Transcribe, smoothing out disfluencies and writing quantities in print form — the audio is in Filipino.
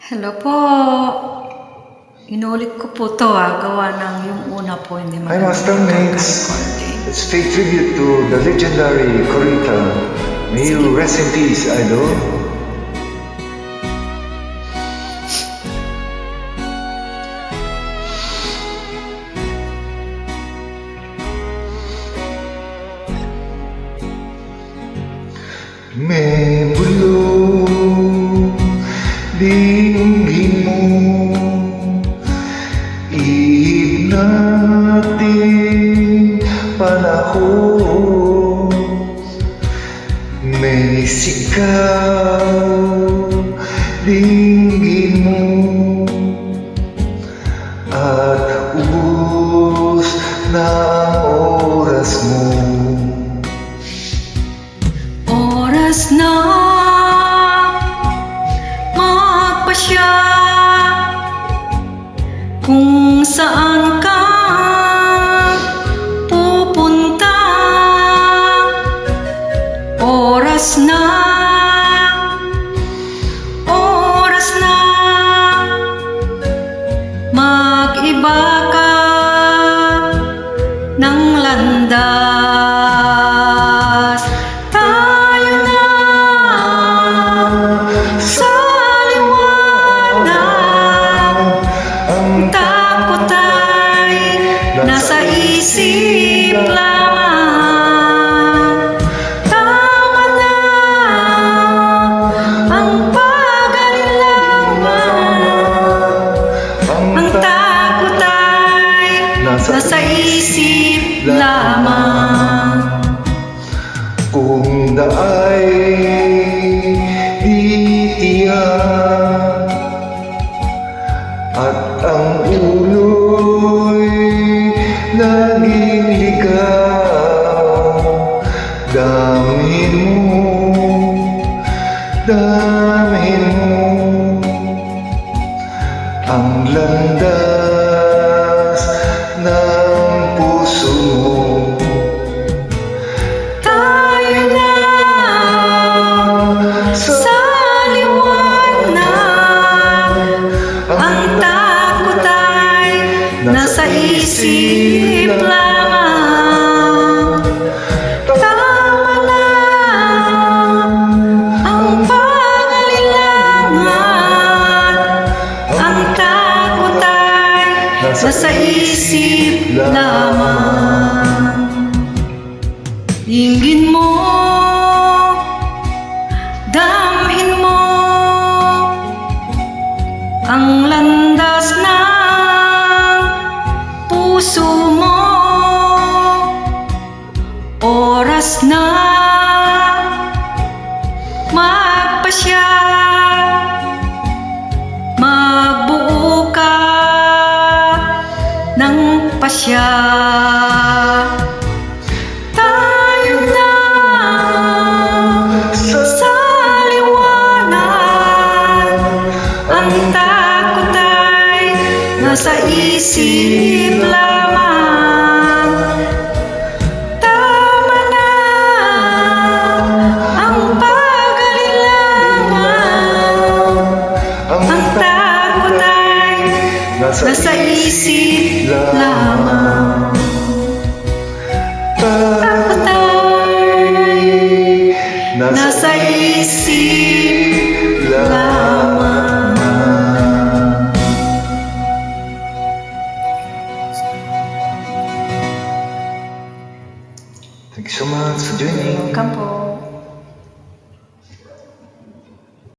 Hello po. Inulit ko po to gawa ng yung una po hindi Hi Master Mates, let's pay tribute to the legendary Corita. May you rest in peace, idol. May bulong dinggin mo, ihip natin panahon. May sigaw dinggin mo, at ubos na ang oras mo. Oras na magpasya kung saan ka pupunta. Oras na mag-iba ka ng landas. Tayo na sa liwanag, ang takot ay nasa isip lamang. Tama na ang pag-alilangan, ang takot ay nasa isip lamang. Kung daay titiyak at ang ulo'y naging ligaw, damhin mo ang landas ng puso mo. Tayo na sa liwanag, ang takot ay nasa isip lamang. Tama na ang pag-alilangan, ang takot ay nasa isip lamang. Dinggin mo, damhin mo ang landas ng puso mo. Oras na magpasya, magbuo ka ng pasya. Tayo na sa liwanag, ang takot ay nasa isip lamang. Tama na ang pag-alilangan, ang takot ay nasa isip lamang. Takot ay nasa isip lamang. Thank you so much for joining. Welcome po.